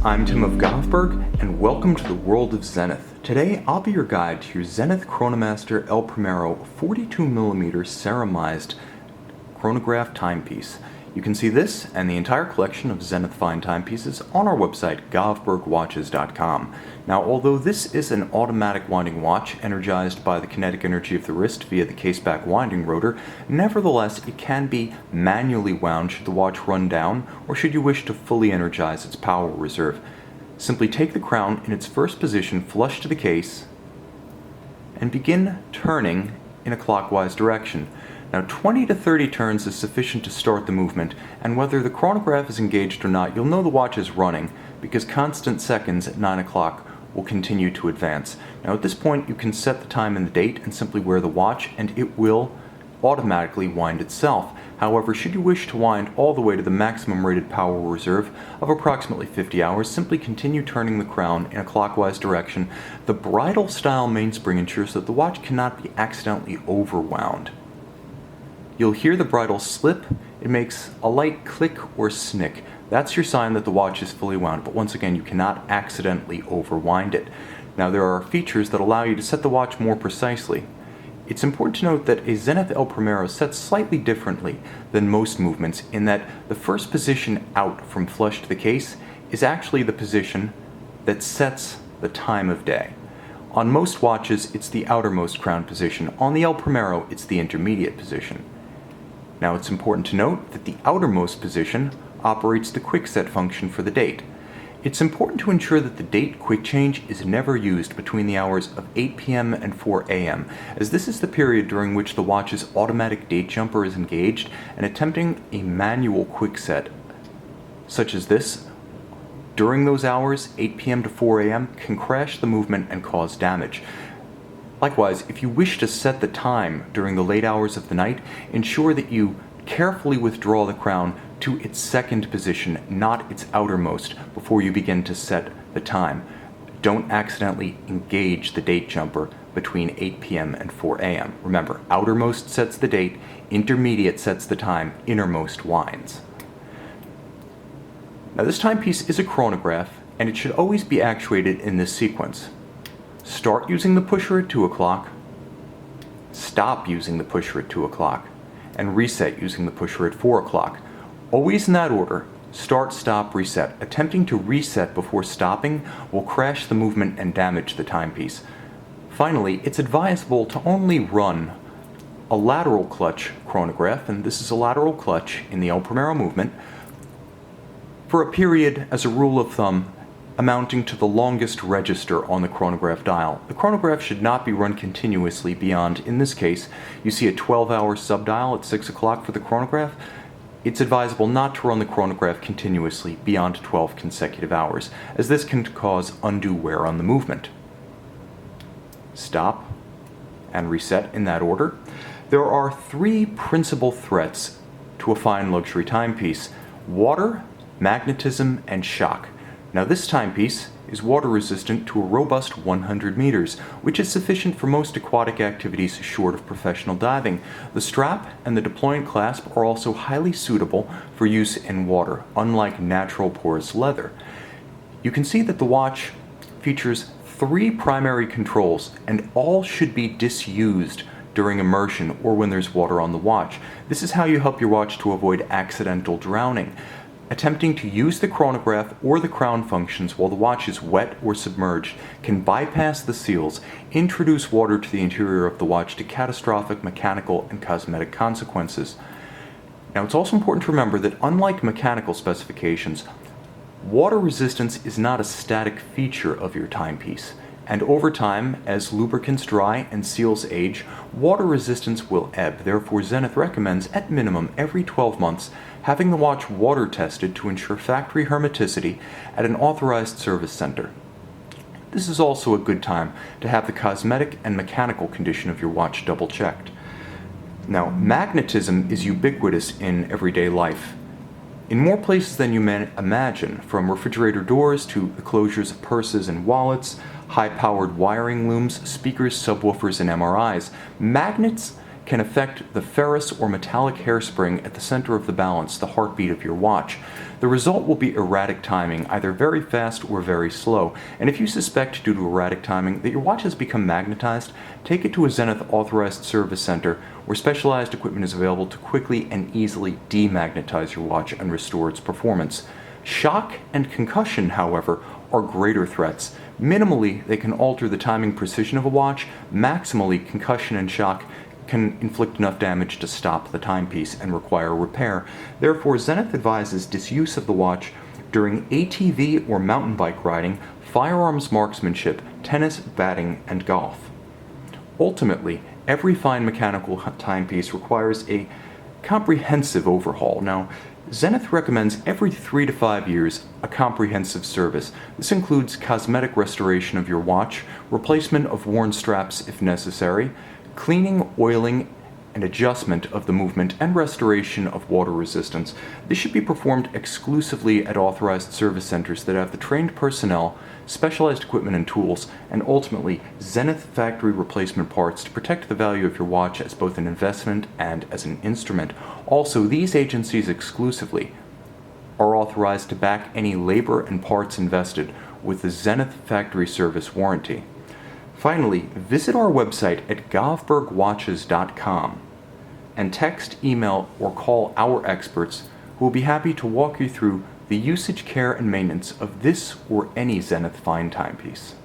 I'm Tim of Govberg, and welcome to the world of Zenith. Today, I'll be your guide to your Zenith Chronomaster El Primero 42mm ceramized chronograph timepiece. You can see this and the entire collection of Zenith fine timepieces on our website, govbergwatches.com. Now, although this is an automatic winding watch energized by the kinetic energy of the wrist via the caseback winding rotor, nevertheless, it can be manually wound should the watch run down or should you wish to fully energize its power reserve. Simply take the crown in its first position flush to the case and begin turning in a clockwise direction. Now 20 to 30 turns is sufficient to start the movement, and whether the chronograph is engaged or not, you'll know the watch is running because constant seconds at 9 o'clock will continue to advance. Now at this point you can set the time and the date and simply wear the watch and it will automatically wind itself. However, should you wish to wind all the way to the maximum rated power reserve of approximately 50 hours, simply continue turning the crown in a clockwise direction. The bridal style mainspring ensures that the watch cannot be accidentally overwound. You'll hear the bridle slip. It makes a light click or snick. That's your sign that the watch is fully wound, but once again, you cannot accidentally overwind it. Now, there are features that allow you to set the watch more precisely. It's important to note that a Zenith El Primero sets slightly differently than most movements in that the first position out from flush to the case is actually the position that sets the time of day. On most watches, it's the outermost crown position. On the El Primero, it's the intermediate position. Now it's important to note that the outermost position operates the quick set function for the date. It's important to ensure that the date quick change is never used between the hours of 8 p.m. and 4 a.m., as this is the period during which the watch's automatic date jumper is engaged, and attempting a manual quick set, such as this, during those hours, 8 p.m. to 4 a.m., can crash the movement and cause damage. Likewise, if you wish to set the time during the late hours of the night, ensure that you carefully withdraw the crown to its second position, not its outermost, before you begin to set the time. Don't accidentally engage the date jumper between 8 p.m. and 4 a.m. Remember, outermost sets the date, intermediate sets the time, innermost winds. Now this timepiece is a chronograph, and it should always be actuated in this sequence. Start using the pusher at 2 o'clock, stop using the pusher at 2 o'clock, and reset using the pusher at 4 o'clock. Always in that order: start, stop, reset. Attempting to reset before stopping will crash the movement and damage the timepiece. Finally, it's advisable to only run a lateral clutch chronograph, and this is a lateral clutch in the El Primero movement, for a period, as a rule of thumb, amounting to the longest register on the chronograph dial. The chronograph should not be run continuously beyond, in this case, you see a 12-hour subdial at 6 o'clock for the chronograph. It's advisable not to run the chronograph continuously beyond 12 consecutive hours, as this can cause undue wear on the movement. Stop and reset in that order. There are three principal threats to a fine luxury timepiece: water, magnetism, and shock. Now this timepiece is water resistant to a robust 100 meters, which is sufficient for most aquatic activities short of professional diving. The strap and the deployant clasp are also highly suitable for use in water, unlike natural porous leather. You can see that the watch features three primary controls, and all should be disused during immersion or when there's water on the watch. This is how you help your watch to avoid accidental drowning. Attempting to use the chronograph or the crown functions while the watch is wet or submerged can bypass the seals, introduce water to the interior of the watch to catastrophic mechanical and cosmetic consequences. Now, it's also important to remember that unlike mechanical specifications, water resistance is not a static feature of your timepiece, and over time, as lubricants dry and seals age, water resistance will ebb. Therefore, Zenith recommends, at minimum every 12 months, having the watch water tested to ensure factory hermeticity at an authorized service center. This is also a good time to have the cosmetic and mechanical condition of your watch double checked. Now, magnetism is ubiquitous in everyday life, in more places than you may imagine, from refrigerator doors to the closures of purses and wallets, high-powered wiring looms, speakers, subwoofers, and MRIs. Magnets can affect the ferrous or metallic hairspring at the center of the balance, the heartbeat of your watch. The result will be erratic timing, either very fast or very slow. And if you suspect due to erratic timing that your watch has become magnetized, take it to a Zenith authorized service center where specialized equipment is available to quickly and easily demagnetize your watch and restore its performance. Shock and concussion, however, are greater threats. Minimally, they can alter the timing precision of a watch. Maximally, concussion and shock can inflict enough damage to stop the timepiece and require repair. Therefore, Zenith advises disuse of the watch during ATV or mountain bike riding, firearms marksmanship, tennis, batting, and golf. Ultimately, every fine mechanical timepiece requires a comprehensive overhaul. Now, Zenith recommends every 3 to 5 years a comprehensive service. This includes cosmetic restoration of your watch, replacement of worn straps if necessary, cleaning, oiling, and adjustment of the movement, and restoration of water resistance. This should be performed exclusively at authorized service centers that have the trained personnel, specialized equipment and tools, and ultimately Zenith factory replacement parts to protect the value of your watch as both an investment and as an instrument. Also, these agencies exclusively are authorized to back any labor and parts invested with the Zenith factory service warranty. Finally, visit our website at govbergwatches.com and text, email, or call our experts who will be happy to walk you through the usage, care, and maintenance of this or any Zenith fine timepiece.